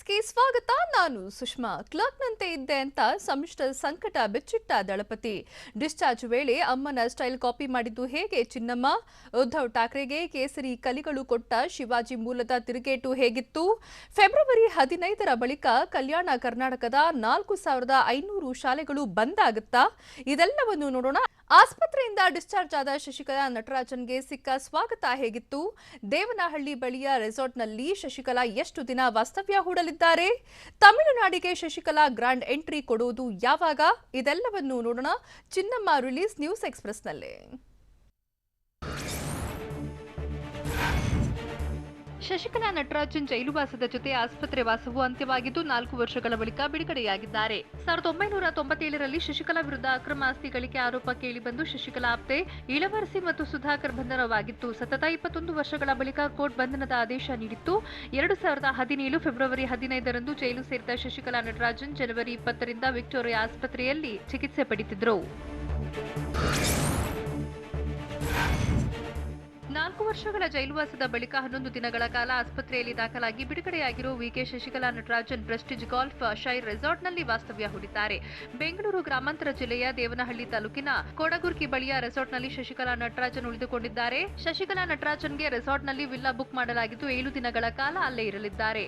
ನ್ಯೂಸ್ಗೆ ಸ್ವಾಗತ. ನಾನು ಸುಷ್ಮಾ. ಕ್ಲರ್ಕ್ನಂತೆ ಇದ್ದೆ ಅಂತ ಸಮ್ಮಿಶ್ರ ಸಂಕಟ ಬೆಚ್ಚಿಟ್ಟ ದಳಪತಿ. ಡಿಸ್ಚಾರ್ಜ್ ವೇಳೆ ಅಮ್ಮನ ಸ್ಟೈಲ್ ಕಾಪಿ ಮಾಡಿದ್ದು ಹೇಗೆ ಚಿನ್ನಮ್ಮ? ಉದ್ಧವ್ ಠಾಕ್ರೆಗೆ ಕೇಸರಿ ಕಲಿಗಳು ಕೊಟ್ಟ ಶಿವಾಜಿ ಮೂಲದ ತಿರುಗೇಟು ಹೇಗಿತ್ತು? ಫೆಬ್ರವರಿ 15ರ ಬಳಿಕ ಕಲ್ಯಾಣ ಕರ್ನಾಟಕದ 4500 ಶಾಲೆಗಳು ಬಂದ್ ಆಗುತ್ತಾ? ಇದೆಲ್ಲವನ್ನು ನೋಡೋಣ. ಆಸ್ಪತ್ರೆಯಿಂದ ಡಿಸ್ಚಾರ್ಜ್ ಆದ ಶಶಿಕಲಾ ನಟರಾಜನ್ಗೆ ಸಿಕ್ಕ ಸ್ವಾಗತ ಹೇಗಿತ್ತು? ದೇವನಹಳ್ಳಿ ಬಳಿಯ ರೆಸಾರ್ಟ್ನಲ್ಲಿ ಶಶಿಕಲಾ ಎಷ್ಟು ದಿನ ವಾಸ್ತವ್ಯ ಹೂಡಲಿದ್ದಾರೆ? ತಮಿಳುನಾಡಿಗೆ ಶಶಿಕಲಾ ಗ್ರಾಂಡ್ ಎಂಟ್ರಿ ಕೊಡುವುದು ಯಾವಾಗ? ಇದೆಲ್ಲವನ್ನು ನೋಡೋಣ ಚಿನ್ನಮ್ಮ ರಿಲೀಸ್ ನ್ಯೂಸ್ ಎಕ್ಸ್‌ಪ್ರೆಸ್‌ನಲ್ಲಿ. ಶಶಿಕಲಾ ನಟರಾಜನ್ ಜೈಲುವಾಸದ ಜೊತೆ ಆಸ್ಪತ್ರೆ ವಾಸವು ಅಂತ್ಯವಾಗಿದ್ದು 4 ವರ್ಷಗಳ ಬಳಿಕ ಬಿಡುಗಡೆಯಾಗಿದ್ದಾರೆ. 1997ರಲ್ಲಿ ಶಶಿಕಲಾ ವಿರುದ್ಧ ಅಕ್ರಮ ಆಸ್ತಿ ಗಳಿಕೆ ಆರೋಪ ಕೇಳಿಬಂದು ಶಶಿಕಲಾ ಆಪ್ತೆ ಇಳವರಸಿ ಮತ್ತು ಸುಧಾಕರ್ ಬಂಧನವಾಗಿತ್ತು. ಸತತ 21 ವರ್ಷಗಳ ಬಳಿಕ ಕೋರ್ಟ್ ಬಂಧನದ ಆದೇಶ ನೀಡಿತ್ತು. 2017 ಫೆಬ್ರವರಿ 15ರಂದು ಜೈಲು ಸೇರಿದ ಶಶಿಕಲಾ ನಟರಾಜನ್ ಜನವರಿ 20ರಿಂದ ವಿಕ್ಟೋರಿಯಾ ಆಸ್ಪತ್ರೆಯಲ್ಲಿ ಚಿಕಿತ್ಸೆ ಪಡೆದಿದ್ದರು. 4 ವರ್ಷಗಳ ಜೈಲುವಾಸದ ಬಳಿಕ 11 ದಿನಗಳ ಕಾಲ ಆಸ್ಪತ್ರೆಯಲ್ಲಿ ದಾಖಲಾಗಿ ಬಿಡುಗಡೆಯಾಗಿರುವ VK Sasikala Natarajan Prestige golf shire ರೆಸಾರ್ಟ್ನಲ್ಲಿ ವಾಸ್ತವ್ಯ ಹೂಡಿದ್ದಾರೆ. ಬೆಂಗಳೂರು ಗ್ರಾಮಾಂತರ ಜಿಲ್ಲೆಯ ದೇವನಹಳ್ಳಿ ತಾಲೂಕಿನ ಕೊಡಗುರ್ಕಿ ಬಳಿಯ ರೆಸಾರ್ಟ್ನಲ್ಲಿ ಶಶಿಕಲಾ ನಟರಾಜನ್ ಉಳಿದುಕೊಂಡಿದ್ದಾರೆ. ಶಶಿಕಲಾ ನಟರಾಜನ್ಗೆ ರೆಸಾರ್ಟ್ನಲ್ಲಿ ವಿಲ್ಲಾ ಬುಕ್ ಮಾಡಲಾಗಿದ್ದು 7 ದಿನಗಳ ಕಾಲ ಅಲ್ಲೇ ಇರಲಿದ್ದಾರೆ.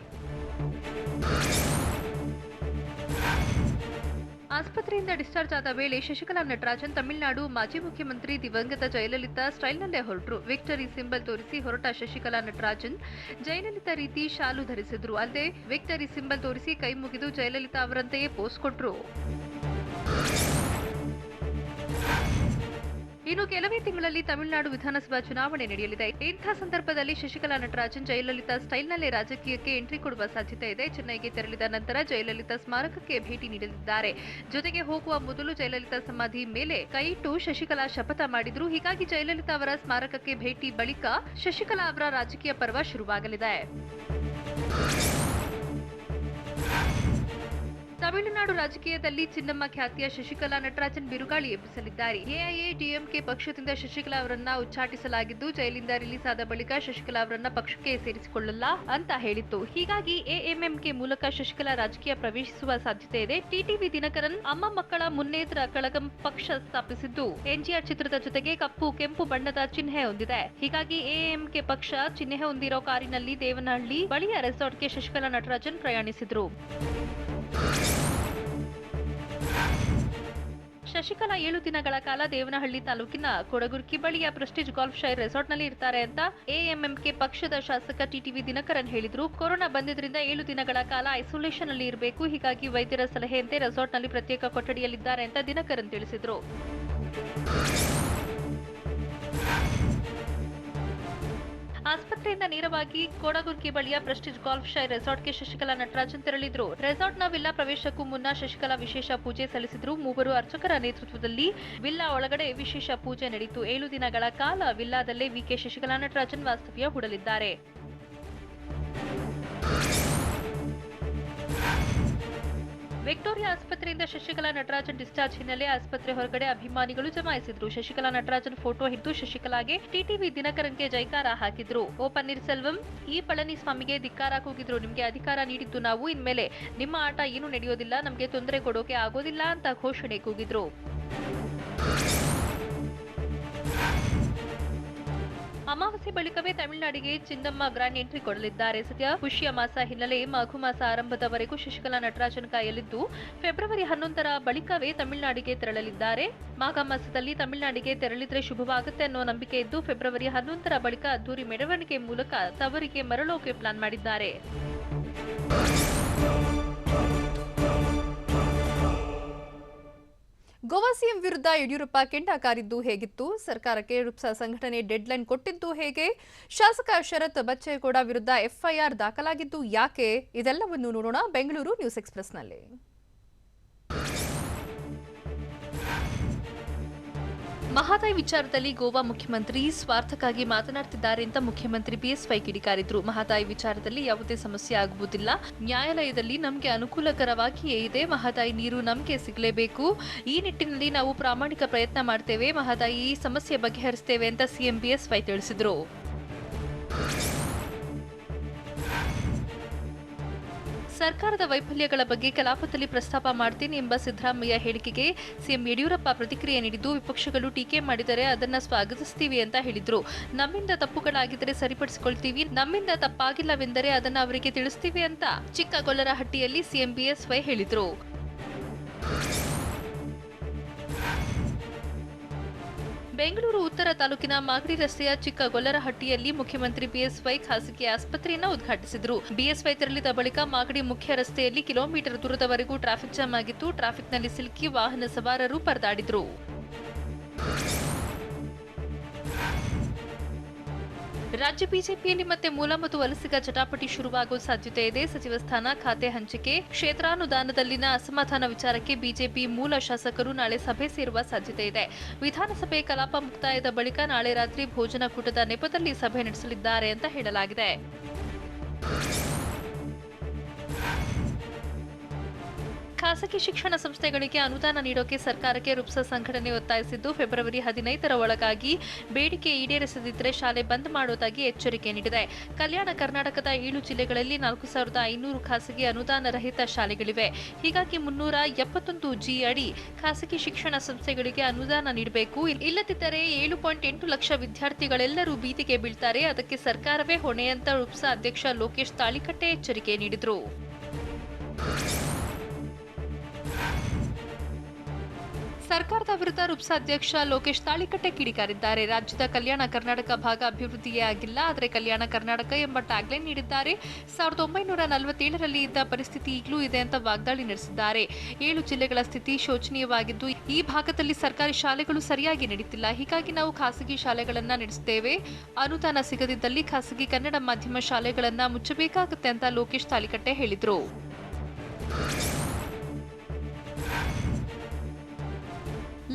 ಆಸ್ಪತ್ರೆಯಿಂದ ಡಿಸ್ಚಾರ್ಜ್ ಆದ ವೇಳೆ ಶಶಿಕಲಾ ನಟರಾಜನ್ ತಮಿಳುನಾಡು ಮಾಜಿ ಮುಖ್ಯಮಂತ್ರಿ ದಿವಂಗತ ಜಯಲಲಿತಾ ಸ್ಟೈಲ್ನಲ್ಲೇ ಹೊರಟರು. ವಿಕ್ಟರಿ ಸಿಂಬಲ್ ತೋರಿಸಿ ಹೊರಟ ಶಶಿಕಲಾ ನಟರಾಜನ್ ಜಯಲಲಿತಾ ರೀತಿ ಶಾಲು ಧರಿಸಿದ್ರು. ಅಲ್ಲದೆ ವಿಕ್ಟರಿ ಸಿಂಬಲ್ ತೋರಿಸಿ ಕೈ ಮುಗಿದು ಜಯಲಲಿತಾ ಅವರಂತೆಯೇ ಪೋಸ್ ಕೊಟ್ರು. ಇನ್ನು ಕೆಲವೇ ತಿಂಗಳಲ್ಲಿ ತಮಿಳುನಾಡು ವಿಧಾನಸಭಾ ಚುನಾವಣೆ ನಡೆಯಲಿದೆ. ಇಂಥ ಸಂದರ್ಭದಲ್ಲಿ ಶಶಿಕಲಾ ನಟರಾಜನ್ ಜಯಲಲಿತಾ ಸ್ಟೈಲ್ನಲ್ಲೇ ರಾಜಕೀಯಕ್ಕೆ ಎಂಟ್ರಿ ಕೊಡುವ ಸಾಧ್ಯತೆ ಇದೆ. ಚೆನ್ನೈಗೆ ತೆರಳಿದ ನಂತರ ಜಯಲಲಿತಾ ಸ್ಮಾರಕಕ್ಕೆ ಭೇಟಿ ನೀಡಲಿದ್ದಾರೆ. ಜೊತೆಗೆ ಹೋಗುವ ಮೊದಲು ಜಯಲಲಿತಾ ಸಮಾಧಿ ಮೇಲೆ ಕೈಯಿಟ್ಟು ಶಶಿಕಲಾ ಶಪಥ ಮಾಡಿದ್ರು. ಹೀಗಾಗಿ ಜಯಲಲಿತಾ ಅವರ ಸ್ಮಾರಕಕ್ಕೆ ಭೇಟಿ ಬಳಿಕ ಶಶಿಕಲಾ ಅವರ ರಾಜಕೀಯ ಪರ್ವ ಶುರುವಾಗಲಿದೆ. ತಮಿಳುನಾಡು ರಾಜಕೀಯದಲ್ಲಿ ಚಿನ್ನಮ್ಮ ಖ್ಯಾತಿಯ ಶಶಿಕಲಾ ನಟರಾಜನ್ ಬಿರುಗಾಳಿ ಎಬ್ಬಿಸಲಿದ್ದಾರೆ. ಎಐಎಡಿಎಂಕೆ ಪಕ್ಷದಿಂದ ಶಶಿಕಲಾ ಅವರನ್ನ ಉಚ್ಚಾಟಿಸಲಾಗಿದ್ದು, ಜೈಲಿಂದ ರಿಲೀಸ್ ಆದ ಬಳಿಕ ಶಶಿಕಲಾ ಅವರನ್ನ ಪಕ್ಷಕ್ಕೆ ಸೇರಿಸಿಕೊಳ್ಳಲ್ಲ ಅಂತ ಹೇಳಿತ್ತು. ಹೀಗಾಗಿ ಎಎಂಎಂಕೆ ಮೂಲಕ ಶಶಿಕಲಾ ರಾಜಕೀಯ ಪ್ರವೇಶಿಸುವ ಸಾಧ್ಯತೆ ಇದೆ. ಟಿಟಿವಿ ದಿನಕರನ್ ಅಮ್ಮ ಮಕ್ಕಳ ಮುನ್ನೇತ್ರ ಕಳಗಂ ಪಕ್ಷ ಸ್ಥಾಪಿಸಿದ್ದು, ಎನ್ಜಿಆರ್ ಚಿತ್ರದ ಜೊತೆಗೆ ಕಪ್ಪು ಕೆಂಪು ಬಣ್ಣದ ಚಿಹ್ನೆ ಹೊಂದಿದೆ. ಹೀಗಾಗಿ ಎಎಂಕೆ ಪಕ್ಷ ಚಿಹ್ನೆ ಹೊಂದಿರೋ ಕಾರಿನಲ್ಲಿ ದೇವನಹಳ್ಳಿ ಬಳಿಯ ರೆಸಾರ್ಟ್ಗೆ ಶಶಿಕಲಾ ನಟರಾಜನ್ ಪ್ರಯಾಣಿಸಿದ್ರು. ಶಶಿಕಲಾ 7 ದಿನಗಳ ಕಾಲ ದೇವನಹಳ್ಳಿ ತಾಲೂಕಿನ ಕೊಡಗುರ್ಕಿ ಬಳಿಯ ಪ್ರೆಸ್ಟೀಜ್ ಗಾಲ್ಫ್ ಶೈರ್ ರೆಸಾರ್ಟ್ನಲ್ಲಿ ಇರ್ತಾರೆ ಅಂತ ಎಎಂಎಂಕೆ ಪಕ್ಷದ ಶಾಸಕ ಟಿಟಿವಿ ದಿನಕರನ್ ಹೇಳಿದ್ರು. ಕೊರೋನಾ ಬಂದಿದ್ರಿಂದ 7 ದಿನಗಳ ಕಾಲ ಐಸೋಲೇಷನ್ ಅಲ್ಲಿ ಇರಬೇಕು. ಹೀಗಾಗಿ ವೈದ್ಯರ ಸಲಹೆಯಂತೆ ರೆಸಾರ್ಟ್ನಲ್ಲಿ ಪ್ರತ್ಯೇಕ ಕೊಠಡಿಯಲ್ಲಿದ್ದಾರೆ ಅಂತ ದಿನಕರನ್ ತಿಳಿಸಿದ್ರು. ಆಸ್ಪತ್ರೆಯಿಂದ ನೇರವಾಗಿ ಕೊಡಗುರ್ಕಿ ಬಳಿಯ ಪ್ರೆಸ್ಟೀಜ್ ಗಾಲ್ಫ್ ಶೈರ್ ರೆಸಾರ್ಟ್ಗೆ ಶಶಿಕಲಾ ನಟರಾಜನ್ ತೆರಳಿದ್ರು. ರೆಸಾರ್ಟ್ನ ವಿಲ್ಲಾ ಪ್ರವೇಶಕ್ಕೂ ಮುನ್ನ ಶಶಿಕಲಾ ವಿಶೇಷ ಪೂಜೆ ಸಲ್ಲಿಸಿದ್ರು. 3 ಅರ್ಚಕರ ನೇತೃತ್ವದಲ್ಲಿ ವಿಲ್ಲಾ ಒಳಗಡೆ ವಿಶೇಷ ಪೂಜೆ ನಡೆಯಿತು. 7 ದಿನಗಳ ಕಾಲ ವಿಲ್ಲಾದಲ್ಲೇ ವಿಕೆ ಶಶಿಕಲಾ ನಟರಾಜನ್ ವಾಸ್ತವ್ಯ ಹೂಡಲಿದ್ದಾರೆ. ವಿಕ್ಟೋರಿಯಾ ಆಸ್ಪತ್ರೆಯಿಂದ ಶಶಿಕಲಾ ನಟರಾಜನ್ ಡಿಸ್ಚಾರ್ಜ್ ಹಿನ್ನೆಲೆ ಆಸ್ಪತ್ರೆ ಹೊರಗಡೆ ಅಭಿಮಾನಿಗಳು ಜಮಾಯಿಸಿದ್ರು. ಶಶಿಕಲಾ ನಟರಾಜನ್ ಫೋಟೋ ಹಿಡಿದು ಶಶಿಕಲಾಗೆ ಟಿಟಿವಿ ದಿನಕರನ್ಗೆ ಜೈಕಾರ ಹಾಕಿದ್ರು. ಓ ಪನ್ನೀರ್ಸೆಲ್ವಂ, ಈ ಪಳನಿಸ್ವಾಮಿಗೆ ಧಿಕ್ಕಾರ ಕೂಗಿದ್ರು. ನಿಮ್ಗೆ ಅಧಿಕಾರ ನೀಡಿದ್ದು ನಾವು, ಇನ್ಮೇಲೆ ನಿಮ್ಮ ಆಟ ಏನು ನಡೆಯೋದಿಲ್ಲ, ನಮ್ಗೆ ತೊಂದರೆ ಕೊಡೋಕೆ ಆಗೋದಿಲ್ಲ ಅಂತ ಘೋಷಣೆ ಕೂಗಿದ್ರು. ಅಮಾವಾಸ್ಯೆ ಬಳಿಕವೇ ತಮಿಳುನಾಡಿಗೆ ಚಿನ್ನಮ್ಮ ಗ್ರಾಂಡ್ ಎಂಟ್ರಿ ಕೊಡಲಿದ್ದಾರೆ. ಸದ್ಯ ಪುಷ್ಯ ಮಾಸ ಹಿನ್ನೆಲೆ ಮಾಘಮಾಸ ಆರಂಭದವರೆಗೂ ಶಶಿಕಲಾ ನಟರಾಜನ್ ಕಾಯಲಿದ್ದು, ಫೆಬ್ರವರಿ 11ರ ಬಳಿಕವೇ ತಮಿಳುನಾಡಿಗೆ ತೆರಳಲಿದ್ದಾರೆ. ಮಾಘ ಮಾಸದಲ್ಲಿ ತಮಿಳುನಾಡಿಗೆ ತೆರಳಿದ್ರೆ ಶುಭವಾಗುತ್ತೆ ಅನ್ನೋ ನಂಬಿಕೆ ಇದ್ದು, ಫೆಬ್ರವರಿ 11ರ ಬಳಿಕ ಅದ್ದೂರಿ ಮೆರವಣಿಗೆ ಮೂಲಕ ತವರಿಗೆ ಮರಳೋಕೆ ಪ್ಲಾನ್ ಮಾಡಿದ್ದಾರೆ. ಗೋವಾ ಸಿಎಂ ವಿರುದ್ಧ ಯಡಿಯೂರಪ್ಪ ಕೆಂಡ ಕಾರಿದ್ದು ಹೇಗಿತ್ತು? ಸರ್ಕಾರಕ್ಕೆ ರುಪ್ಸಾ ಸಂಘಟನೆ ಡೆಡ್ಲೈನ್ ಕೊಟ್ಟಿದ್ದು ಹೇಗೆ? ಶಾಸಕ ಶರತ್ ಬಚ್ಚೇಗೌಡ ವಿರುದ್ಧ ಎಫ್ಐಆರ್ ದಾಖಲಾಗಿದ್ದು ಯಾಕೆ? ಇದೆಲ್ಲವನ್ನು ನೋಡೋಣ ಬೆಂಗಳೂರು ನ್ಯೂಸ್ ಎಕ್ಸ್‌ಪ್ರೆಸ್‌ನಲ್ಲಿ. ಮಹದಾಯಿ ವಿಚಾರದಲ್ಲಿ ಗೋವಾ ಮುಖ್ಯಮಂತ್ರಿ ಸ್ವಾರ್ಥಕ್ಕಾಗಿ ಮಾತನಾಡುತ್ತಿದ್ದಾರೆ ಅಂತ ಮುಖ್ಯಮಂತ್ರಿ ಬಿಎಸ್ವೈ ಕಿಡಿಕಾರಿದ್ರು. ಮಹದಾಯಿ ವಿಚಾರದಲ್ಲಿ ಯಾವುದೇ ಸಮಸ್ಯೆ ಆಗುವುದಿಲ್ಲ. ನ್ಯಾಯಾಲಯದಲ್ಲಿ ನಮಗೆ ಅನುಕೂಲಕರವಾಗಿಯೇ ಇದೆ. ಮಹದಾಯಿ ನೀರು ನಮಗೆ ಸಿಗಲೇಬೇಕು. ಈ ನಿಟ್ಟಿನಲ್ಲಿ ನಾವು ಪ್ರಾಮಾಣಿಕ ಪ್ರಯತ್ನ ಮಾಡ್ತೇವೆ. ಮಹದಾಯಿ ಸಮಸ್ಯೆ ಬಗೆಹರಿಸ್ತೇವೆ ಅಂತ ಸಿಎಂ ಬಿಎಸ್ವೈ ತಿಳಿಸಿದ್ರು. ಸರ್ಕಾರದ ವೈಫಲ್ಯಗಳ ಬಗ್ಗೆ ಕಲಾಪದಲ್ಲಿ ಪ್ರಸ್ತಾಪ ಮಾಡ್ತೀನಿ ಎಂಬ ಸಿದ್ದರಾಮಯ್ಯ ಹೇಳಿಕೆಗೆ ಸಿಎಂ ಯಡಿಯೂರಪ್ಪ ಪ್ರತಿಕ್ರಿಯೆ ನೀಡಿದ್ದು, ವಿಪಕ್ಷಗಳು ಟೀಕೆ ಮಾಡಿದರೆ ಅದನ್ನ ಸ್ವಾಗತಿಸ್ತೀವಿ ಅಂತ ಹೇಳಿದ್ರು. ನಮ್ಮಿಂದ ತಪ್ಪುಗಳಾಗಿದ್ದರೆ ಸರಿಪಡಿಸಿಕೊಳ್ತೀವಿ, ನಮ್ಮಿಂದ ತಪ್ಪಾಗಿಲ್ಲವೆಂದರೆ ಅದನ್ನ ಅವರಿಗೆ ತಿಳಿಸ್ತೀವಿ ಅಂತ ಚಿಕ್ಕಗೊಲ್ಲರಹಟ್ಟಿಯಲ್ಲಿ ಸಿಎಂ ಬಿಎಸ್ವೈ ಹೇಳಿದ್ರು. ಬೆಂಗಳೂರು ಉತ್ತರ ತಾಲೂಕಿನ ಮಾಗಡಿ ರಸ್ತೆಯ ಚಿಕ್ಕಗೊಲ್ಲರಹಟ್ಟಿಯಲ್ಲಿ ಮುಖ್ಯಮಂತ್ರಿ ಬಿಎಸ್ವೈ ಖಾಸಗಿ ಆಸ್ಪತ್ರೆಯನ್ನು ಉದ್ಘಾಟಿಸಿದರು. ಬಿಎಸ್ವೈ ತೆರಳಿದ ಬಳಿಕ ಮಾಗಡಿ ಮುಖ್ಯ ರಸ್ತೆಯಲ್ಲಿ ಕಿಲೋಮೀಟರ್ ದೂರದವರೆಗೂ ಟ್ರಾಫಿಕ್ ಜಾಮ್ ಆಗಿತ್ತು. ಟ್ರಾಫಿಕ್ನಲ್ಲಿ ಸಿಲುಕಿ ವಾಹನ ಸವಾರರು ಪರದಾಡಿದರು. ರಾಜ್ಯ ಬಿಜೆಪಿಯಲ್ಲಿ ಮತ್ತೆ ಮೂಲ ಮತ್ತು ವಲಸಿಗ ಜಟಾಪಟಿ ಶುರುವಾಗುವ ಸಾಧ್ಯತೆ ಇದೆ. ಸಚಿವ ಸ್ಥಾನ, ಖಾತೆ ಹಂಚಿಕೆ, ಕ್ಷೇತ್ರಾನುದಾನದಲ್ಲಿನ ಅಸಮಾಧಾನ ವಿಚಾರಕ್ಕೆ ಬಿಜೆಪಿ ಮೂಲ ಶಾಸಕರು ನಾಳೆ ಸಭೆ ಸೇರುವ ಸಾಧ್ಯತೆ ಇದೆ. ವಿಧಾನಸಭೆ ಕಲಾಪ ಮುಕ್ತಾಯದ ಬಳಿಕ ನಾಳೆ ರಾತ್ರಿ ಭೋಜನ ಕೂಟದ ನೆಪದಲ್ಲಿ ಸಭೆ ನಡೆಸಲಿದ್ದಾರೆ ಅಂತ ಹೇಳಲಾಗಿದೆ. ಖಾಸಗಿ ಶಿಕ್ಷಣ ಸಂಸ್ಥೆಗಳಿಗೆ ಅನುದಾನ ನೀಡೋಕೆ ಸರ್ಕಾರಕ್ಕೆ ರುಪ್ಸ ಸಂಘಟನೆ ಒತ್ತಾಯಿಸಿದ್ದು, ಫೆಬ್ರವರಿ 15ರ ಒಳಗಾಗಿ ಬೇಡಿಕೆ ಈಡೇರಿಸದಿದ್ದರೆ ಶಾಲೆ ಬಂದ್ ಮಾಡುವುದಾಗಿ ಎಚ್ಚರಿಕೆ ನೀಡಿದೆ. ಕಲ್ಯಾಣ ಕರ್ನಾಟಕದ 7 ಜಿಲ್ಲೆಗಳಲ್ಲಿ 4500 ಖಾಸಗಿ ಅನುದಾನ ರಹಿತ ಶಾಲೆಗಳಿವೆ. ಹೀಗಾಗಿ 371 ಜಿ ಅಡಿ ಖಾಸಗಿ ಶಿಕ್ಷಣ ಸಂಸ್ಥೆಗಳಿಗೆ ಅನುದಾನ ನೀಡಬೇಕು. ಇಲ್ಲದಿದ್ದರೆ 7.8 ಲಕ್ಷ ವಿದ್ಯಾರ್ಥಿಗಳೆಲ್ಲರೂ ಬೀದಿಗೆ ಬೀಳ್ತಾರೆ. ಅದಕ್ಕೆ ಸರ್ಕಾರವೇ ಹೊಣೆ ಅಂತ ರುಪ್ಸ ಅಧ್ಯಕ್ಷ ಲೋಕೇಶ್ ತಾಳಿಕಟ್ಟೆ ಎಚ್ಚರಿಕೆ ನೀಡಿದರು. ಸರ್ಕಾರದ ವಿರುದ್ಧ ರುಪ್ಸ ಅಧ್ಯಕ್ಷ ಲೋಕೇಶ್ ತಾಳಿಕಟ್ಟೆ ಕಿಡಿಕಾರಿದ್ದಾರೆ. ರಾಜ್ಯದ ಕಲ್ಯಾಣ ಕರ್ನಾಟಕ ಭಾಗ ಅಭಿವೃದ್ಧಿಯೇ ಆಗಿಲ್ಲ, ಆದರೆ ಕಲ್ಯಾಣ ಕರ್ನಾಟಕ ಎಂಬ ಟ್ಯಾಗ್ಲೈನ್ ನೀಡಿದ್ದಾರೆ. 1947ರಲ್ಲಿ ಇದ್ದ ಪರಿಸ್ಥಿತಿ ಈಗಲೂ ಇದೆ ಅಂತ ವಾಗ್ದಾಳಿ ನಡೆಸಿದ್ದಾರೆ. 7 ಜಿಲ್ಲೆಗಳ ಸ್ಥಿತಿ ಶೋಚನೀಯವಾಗಿದ್ದು, ಈ ಭಾಗದಲ್ಲಿ ಸರ್ಕಾರಿ ಶಾಲೆಗಳು ಸರಿಯಾಗಿ ನಡೀತಿಲ್ಲ. ಹೀಗಾಗಿ ನಾವು ಖಾಸಗಿ ಶಾಲೆಗಳನ್ನ ನಡೆಸುತ್ತೇವೆ. ಅನುದಾನ ಸಿಗದಿದ್ದಲ್ಲಿ ಖಾಸಗಿ ಕನ್ನಡ ಮಾಧ್ಯಮ ಶಾಲೆಗಳನ್ನ ಮುಚ್ಚಬೇಕಾಗುತ್ತೆ ಅಂತ ಲೋಕೇಶ್ ತಾಳಿಕಟ್ಟೆ ಹೇಳಿದರು.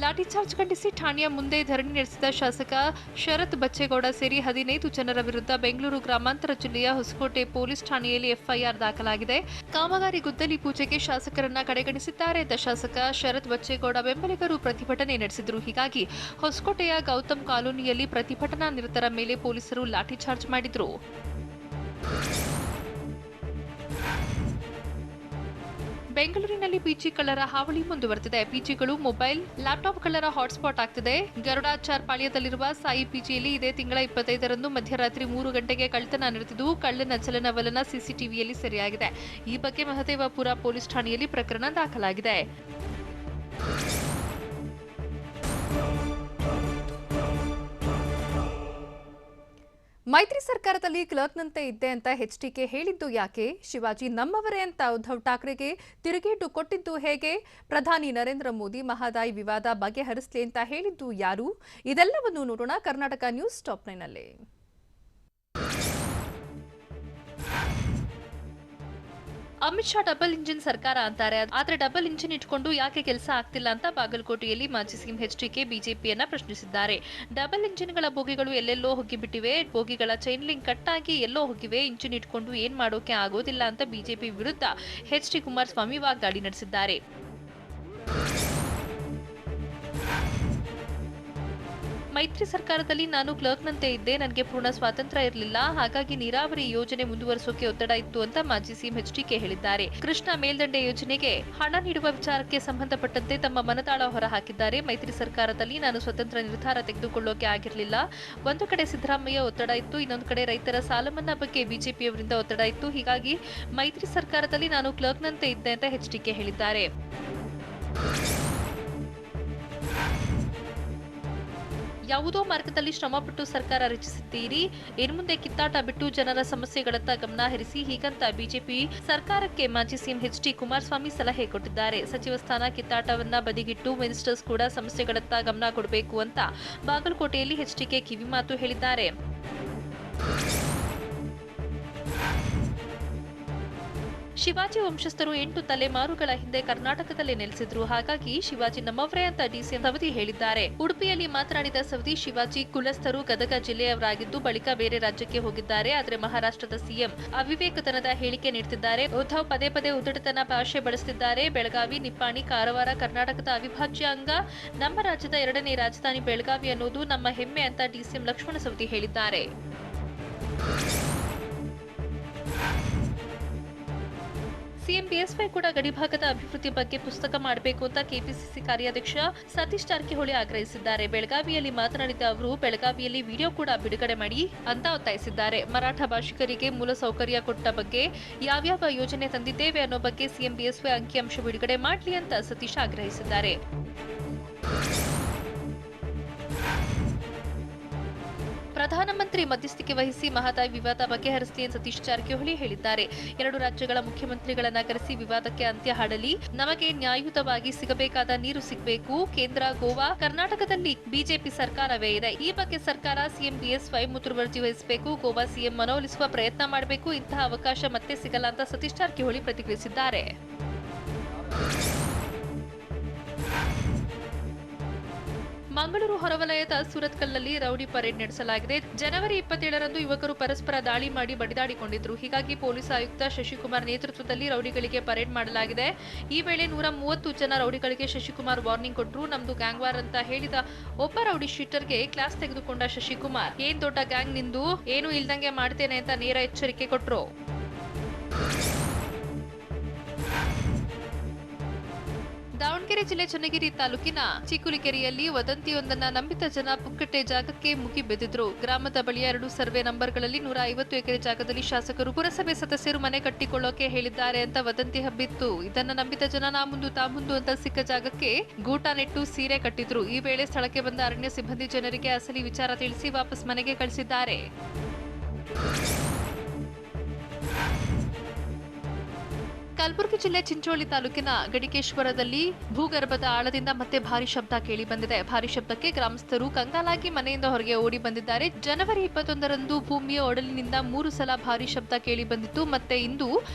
ಲಾಠಿಚಾರ್ಜ್ ಖಂಡಿಸಿ ಠಾಣೆಯ ಮುಂದೆ ಧರಣಿ ನಡೆಸಿದ ಶಾಸಕ ಶರತ್ ಬಚ್ಚೇಗೌಡ ಸೇರಿ 15 ಜನರ ವಿರುದ್ಧ ಬೆಂಗಳೂರು ಗ್ರಾಮಾಂತರ ಜಿಲ್ಲೆಯ ಹೊಸಕೋಟೆ ಪೊಲೀಸ್ ಠಾಣೆಯಲ್ಲಿ ಎಫ್ಐಆರ್ ದಾಖಲಾಗಿದೆ. ಕಾಮಗಾರಿ ಗುದ್ದಲಿ ಪೂಜೆಗೆ ಶಾಸಕರನ್ನ ಕಡೆಗಣಿಸಿದ್ದಾರೆ ಎಂದ ಶಾಸಕ ಶರತ್ ಬಚ್ಚೇಗೌಡ ಬೆಂಬಲಿಗರು ಪ್ರತಿಭಟನೆ ನಡೆಸಿದರು. ಹೀಗಾಗಿ ಹೊಸಕೋಟೆಯ ಗೌತಮ್ ಕಾಲೋನಿಯಲ್ಲಿ ಪ್ರತಿಭಟನಾ ನಿರತರ ಮೇಲೆ ಪೊಲೀಸರು ಲಾಠಿಚಾರ್ಜ್ ಮಾಡಿದರು. ಬೆಂಗಳೂರಿನಲ್ಲಿ ಪಿಜಿ ಕಳ್ಳರ ಹಾವಳಿ ಮುಂದುವರೆದಿದೆ. ಪಿಜಿಗಳು ಮೊಬೈಲ್, ಲ್ಯಾಪ್ಟಾಪ್ ಕಳ್ಳರ ಹಾಟ್ಸ್ಪಾಟ್ ಆಗ್ತಿದೆ. ಗರುಡಾಚಾರ್ ಪಾಳ್ಯದಲ್ಲಿರುವ ಸಾಯಿ ಪಿಜಿಯಲ್ಲಿ ಇದೇ ತಿಂಗಳ 25ರಂದು ಮಧ್ಯರಾತ್ರಿ 3 ಗಂಟೆಗೆ ಕಳ್ಳತನ ನಡೆದಿದ್ದು, ಕಳ್ಳನ ಚಲನವಲನ ಸಿಸಿಟಿವಿಯಲ್ಲಿ ಸೆರೆಯಾಗಿದೆ. ಈ ಬಗ್ಗೆ ಮಹದೇವಪುರ ಪೊಲೀಸ್ ಠಾಣೆಯಲ್ಲಿ ಪ್ರಕರಣ ದಾಖಲಾಗಿದೆ. ಮೈತ್ರಿ ಸರ್ಕಾರದಲ್ಲಿ ಕ್ಲರ್ಕ್ನಂತೆ ಇದ್ದೆ ಅಂತ ಎಚ್ಡಿಕೆ ಹೇಳಿದ್ದು ಯಾಕೆ? ಶಿವಾಜಿ ನಮ್ಮವರೇ ಅಂತ ಉದ್ಧವ್ ಠಾಕ್ರೆಗೆ ತಿರುಗೇಟು ಕೊಟ್ಟಿದ್ದು ಹೇಗೆ? ಪ್ರಧಾನಿ ನರೇಂದ್ರ ಮೋದಿ ಮಹದಾಯಿ ವಿವಾದ ಬಗೆಹರಿಸಲಿ ಅಂತ ಹೇಳಿದ್ದು ಯಾರು? ಇದೆಲ್ಲವನ್ನು ನೋಡೋಣ ಕರ್ನಾಟಕ ನ್ಯೂಸ್ ಟಾಪ್ 9 ನಲ್ಲಿ. ಅಮಿತ್ ಶಾ ಡಬಲ್ ಇಂಜಿನ್ ಸರ್ಕಾರ ಅಂತಾರೆ, ಆದ್ರೆ ಡಬಲ್ ಇಂಜಿನ್ ಇಟ್ಕೊಂಡು ಯಾಕೆ ಕೆಲಸ ಆಗ್ತಿಲ್ಲ ಅಂತ ಬಾಗಲಕೋಟೆಯಲ್ಲಿ ಮಾಜಿ ಸಿಎಂ ಎಚ್ಡಿಕೆ ಬಿಜೆಪಿಯನ್ನ ಪ್ರಶ್ನಿಸಿದ್ದಾರೆ. ಡಬಲ್ ಇಂಜಿನ್ಗಳ ಬೋಗಿಗಳು ಎಲ್ಲೆಲ್ಲೋ ಹೋಗಿಬಿಟ್ಟಿವೆ, ಬೋಗಿಗಳ ಚೈನ್ ಲಿಂಕ್ ಕಟ್ ಆಗಿ ಎಲ್ಲೋ ಹೋಗಿವೆ, ಇಂಜಿನ್ ಇಟ್ಕೊಂಡು ಏನ್ ಮಾಡೋಕೆ ಆಗೋದಿಲ್ಲ ಅಂತ ಬಿಜೆಪಿ ವಿರುದ್ಧ ಎಚ್ಡಿ ಕುಮಾರಸ್ವಾಮಿ ವಾಗ್ದಾಳಿ ನಡೆಸಿದ್ದಾರೆ. ಮೈತ್ರಿ ಸರ್ಕಾರದಲ್ಲಿ ನಾನು ಕ್ಲರ್ಕ್ನಂತೆ ಇದ್ದೆ, ನನಗೆ ಪೂರ್ಣ ಸ್ವಾತಂತ್ರ್ಯ ಇರಲಿಲ್ಲ, ಹಾಗಾಗಿ ನೀರಾವರಿ ಯೋಜನೆ ಮುಂದುವರಿಸೋಕೆ ಒತ್ತಡ ಇತ್ತು ಅಂತ ಮಾಜಿ ಸಿಎಂ ಎಚ್ಡಿಕೆ ಹೇಳಿದ್ದಾರೆ. ಕೃಷ್ಣಾ ಮೇಲ್ದಂಡೆ ಯೋಜನೆಗೆ ಹಣ ನೀಡುವ ವಿಚಾರಕ್ಕೆ ಸಂಬಂಧಪಟ್ಟಂತೆ ತಮ್ಮ ಮನದಾಳ ಹೊರಹಾಕಿದ್ದಾರೆ. ಮೈತ್ರಿ ಸರ್ಕಾರದಲ್ಲಿ ನಾನು ಸ್ವತಂತ್ರ ನಿರ್ಧಾರ ತೆಗೆದುಕೊಳ್ಳೋಕೆ ಆಗಿರಲಿಲ್ಲ. ಒಂದು ಕಡೆ ಸಿದ್ದರಾಮಯ್ಯ ಒತ್ತಡ ಇತ್ತು, ಇನ್ನೊಂದು ಕಡೆ ರೈತರ ಸಾಲ ಮನ್ನಾ ಬಗ್ಗೆ ಬಿಜೆಪಿಯವರಿಂದ ಒತ್ತಡ ಇತ್ತು. ಹೀಗಾಗಿ ಮೈತ್ರಿ ಸರ್ಕಾರದಲ್ಲಿ ನಾನು ಕ್ಲರ್ಕ್ನಂತೆ ಇದ್ದೆ ಅಂತ ಎಚ್ಡಿಕೆ ಹೇಳಿದ್ದಾರೆ. ಯಾವುದೋ ಮಾರ್ಗದಲ್ಲಿ ಶ್ರಮಪಟ್ಟು ಸರ್ಕಾರ ರಚಿಸಿದ್ದೀರಿ, ಇನ್ಮುಂದೆ ಕಿತ್ತಾಟ ಬಿಟ್ಟು ಜನರ ಸಮಸ್ಯೆಗಳತ್ತ ಗಮನ ಹರಿಸಿ, ಹೀಗಂತ ಬಿಜೆಪಿ ಸರ್ಕಾರಕ್ಕೆ ಮಾಜಿ ಸಿಎಂ ಎಚ್ಡಿ ಕುಮಾರಸ್ವಾಮಿ ಸಲಹೆ ಕೊಟ್ಟಿದ್ದಾರೆ. ಸಚಿವ ಸ್ಥಾನ ಕಿತ್ತಾಟವನ್ನ ಬದಿಗಿಟ್ಟು ಮಿನಿಸ್ಟರ್ಸ್ ಕೂಡ ಸಮಸ್ಯೆಗಳತ್ತ ಗಮನ ಕೊಡಬೇಕು ಅಂತ ಬಾಗಲಕೋಟೆಯಲ್ಲಿ ಎಚ್ಡಿಕೆ ಕಿವಿಮಾತು ಹೇಳಿದ್ದಾರೆ. ಶಿವಾಜಿ ವಂಶಸ್ಥರು 8 ತಲೆಮಾರುಗಳ ಹಿಂದೆ ಕರ್ನಾಟಕದಲ್ಲೇ ನೆಲೆಸಿದ್ರು, ಹಾಗಾಗಿ ಶಿವಾಜಿ ನಮ್ಮವರೇ ಅಂತ ಡಿಸಿಎಂ ಸವದಿ ಹೇಳಿದ್ದಾರೆ. ಉಡುಪಿಯಲ್ಲಿ ಮಾತನಾಡಿದ ಸವದಿ, ಶಿವಾಜಿ ಕುಲಸ್ಥರು ಗದಗ ಜಿಲ್ಲೆಯವರಾಗಿದ್ದು ಬಳಿಕ ಬೇರೆ ರಾಜ್ಯಕ್ಕೆ ಹೋಗಿದ್ದಾರೆ. ಆದರೆ ಮಹಾರಾಷ್ಟ್ರದ ಸಿಎಂ ಅವಿವೇಕತನದ ಹೇಳಿಕೆ ನೀಡುತ್ತಿದ್ದಾರೆ. ಉದ್ಧವ್ ಪದೇ ಪದೇ ಉದ್ದಟತನ ಭಾಷೆ ಬಳಸುತ್ತಿದ್ದಾರೆ. ಬೆಳಗಾವಿ, ನಿಪ್ಪಾಣಿ, ಕಾರವಾರ ಕರ್ನಾಟಕದ ಅವಿಭಾಜ್ಯ ಅಂಗ. ನಮ್ಮ ರಾಜ್ಯದ 2ನೇ ರಾಜಧಾನಿ ಬೆಳಗಾವಿ ಅನ್ನೋದು ನಮ್ಮ ಹೆಮ್ಮೆ ಅಂತ ಡಿಸಿಎಂ ಲಕ್ಷ್ಮಣ ಸವದಿ ಹೇಳಿದ್ದಾರೆ. ಸಿಎಂ ಬಿಎಸ್ವೈ ಕೂಡ ಗಡಿಭಾಗದ ಅಭಿವೃದ್ಧಿ ಬಗ್ಗೆ ಪುಸ್ತಕ ಮಾಡಬೇಕು ಅಂತ ಕೆಪಿಸಿಸಿ ಕಾರ್ಯಾಧ್ಯಕ್ಷ ಸತೀಶ್ ಜಾರಕಿಹೊಳಿ ಆಗ್ರಹಿಸಿದ್ದಾರೆ. ಬೆಳಗಾವಿಯಲ್ಲಿ ಮಾತನಾಡಿದ ಅವರು, ಬೆಳಗಾವಿಯಲ್ಲಿ ವಿಡಿಯೋ ಕೂಡ ಬಿಡುಗಡೆ ಮಾಡಿ ಅಂತ ಒತ್ತಾಯಿಸಿದ್ದಾರೆ. ಮರಾಠ ಭಾಷಿಕರಿಗೆ ಮೂಲಸೌಕರ್ಯ ಕೊಟ್ಟ ಬಗ್ಗೆ ಯಾವ್ಯಾವ ಯೋಜನೆ ತಂದಿದ್ದೇವೆ ಅನ್ನೋ ಬಗ್ಗೆ ಸಿಎಂ ಬಿಎಸ್ವೈ ಅಂಕಿಅಂಶ ಬಿಡುಗಡೆ ಮಾಡಲಿ ಅಂತ ಸತೀಶ್ ಆಗ್ರಹಿಸಿದ್ದಾರೆ. ಪ್ರಧಾನಮಂತ್ರಿ ಮಧ್ಯಸ್ಥಿಕೆ ವಹಿಸಿ ಮಹದಾಯಿ ವಿವಾದ ಬಗೆಹರಿಸಲಿ ಎಂದು ಸತೀಶ್ ಜಾರಕಿಹೊಳಿ ಹೇಳಿದ್ದಾರೆ. 2 ರಾಜ್ಯಗಳ ಮುಖ್ಯಮಂತ್ರಿಗಳನ್ನ ಕರೆಸಿ ವಿವಾದಕ್ಕೆ ಅಂತ್ಯ ಹಾಡಲಿ. ನಮಗೆ ನ್ಯಾಯಯುತವಾಗಿ ಸಿಗಬೇಕಾದ ನೀರು ಸಿಗಬೇಕು. ಕೇಂದ್ರ, ಗೋವಾ, ಕರ್ನಾಟಕದಲ್ಲಿ ಬಿಜೆಪಿ ಸರ್ಕಾರವೇ ಇದೆ. ಈ ಬಗ್ಗೆ ಸರ್ಕಾರ ಸಿಎಂ ಬಿಎಸ್ವೈ ಮುತುವರ್ಜಿ ವಹಿಸಬೇಕು. ಗೋವಾ ಸಿಎಂ ಮನವೊಲಿಸುವ ಪ್ರಯತ್ನ ಮಾಡಬೇಕು. ಇಂತಹ ಅವಕಾಶ ಮತ್ತೆ ಸಿಗಲ್ಲ ಅಂತ ಸತೀಶ್ ಜಾರಕಿಹೊಳಿ ಪ್ರತಿಕ್ರಿಯಿಸಿದ್ದಾರೆ. ಮಂಗಳೂರು ಹೊರವಲಯದ ಸುರತ್ಕಲ್ನಲ್ಲಿ ರೌಡಿ ಪರೇಡ್ ನಡೆಸಲಾಗಿದೆ. ಜನವರಿ 27ರಂದು ಯುವಕರು ಪರಸ್ಪರ ದಾಳಿ ಮಾಡಿ ಬಡಿದಾಡಿಕೊಂಡಿದ್ರು. ಹೀಗಾಗಿ ಪೊಲೀಸ್ ಆಯುಕ್ತ ಶಶಿಕುಮಾರ್ ನೇತೃತ್ವದಲ್ಲಿ ರೌಡಿಗಳಿಗೆ ಪರೇಡ್ ಮಾಡಲಾಗಿದೆ. ಈ ವೇಳೆ 130 ಜನ ರೌಡಿಗಳಿಗೆ ಶಶಿಕುಮಾರ್ ವಾರ್ನಿಂಗ್ ಕೊಟ್ಟರು. ನಮ್ದು ಗ್ಯಾಂಗ್ ವಾರ್ ಅಂತ ಹೇಳಿದ ಒಬ್ಬ ರೌಡಿ ಶೀಟರ್ಗೆ ಕ್ಲಾಸ್ ತೆಗೆದುಕೊಂಡ ಶಶಿಕುಮಾರ್, ಏನ್ ದೊಡ್ಡ ಗ್ಯಾಂಗ್ ನಿಂದು, ಏನು ಇಲ್ದಂಗೆ ಮಾಡ್ತೇನೆ ಅಂತ ನೇರ ಎಚ್ಚರಿಕೆ ಕೊಟ್ರು. ದಾವಣಗೆರೆ ಜಿಲ್ಲೆ ಚನ್ನಗಿರಿ ತಾಲೂಕಿನ ಚಿಕ್ಕುಲಿಕೆರೆಯಲ್ಲಿ ವದಂತಿಯೊಂದನ್ನ ನಂಬಿದ ಜನ ಪುಕ್ಕಟ್ಟೆ ಜಾಗಕ್ಕೆ ಮುಗಿ ಬೆದ್ದಿದ್ರು. ಗ್ರಾಮದ ಬಳಿಯ 2 ಸರ್ವೆ ನಂಬರ್ಗಳಲ್ಲಿ 150 ಎಕರೆ ಜಾಗದಲ್ಲಿ ಶಾಸಕರು, ಪುರಸಭೆ ಸದಸ್ಯರು ಮನೆ ಕಟ್ಟಿಕೊಳ್ಳೋಕೆ ಹೇಳಿದ್ದಾರೆ ಅಂತ ವದಂತಿ ಹಬ್ಬಿತ್ತು. ಇದನ್ನ ನಂಬಿದ ಜನ ನಾ ಮುಂದು ಅಂತ ಸಿಕ್ಕ ಜಾಗಕ್ಕೆ ಗೂಟ ನೆಟ್ಟು ಸೀರೆ ಕಟ್ಟಿದ್ರು. ಈ ವೇಳೆ ಸ್ಥಳಕ್ಕೆ ಬಂದ ಅರಣ್ಯ ಸಿಬ್ಬಂದಿ ಜನರಿಗೆ ಅಸಲಿ ವಿಚಾರ ತಿಳಿಸಿ ವಾಪಸ್ ಮನೆಗೆ ಕಳಿಸಿದ್ದಾರೆ. ಕಲಬುರಗಿ ಜಿಲ್ಲೆ ಚಿಂಚೋಳಿ ತಾಲೂಕಿನ ಗಡಿಕೇಶ್ವರದಲ್ಲಿ ಭೂಗರ್ಭದ ಆಳದಿಂದ ಮತ್ತೆ ಭಾರಿ ಶಬ್ದ ಕೇಳಿ ಬಂದಿದೆ. ಭಾರಿ ಶಬ್ದಕ್ಕೆ ಗ್ರಾಮಸ್ಥರು ಕಂಗಾಲಾಗಿ ಮನೆಯಿಂದ ಹೊರಗೆ ಓಡಿ ಬಂದಿದ್ದಾರೆ. ಜನವರಿ 21ರಂದು ಭೂಮಿಯ ಒಡಲಿನಿಂದ 3 ಸಲ ಭಾರಿ ಶಬ್ದ ಕೇಳಿ ಬಂದಿತ್ತು. ಮತ್ತೆ ಇಂದು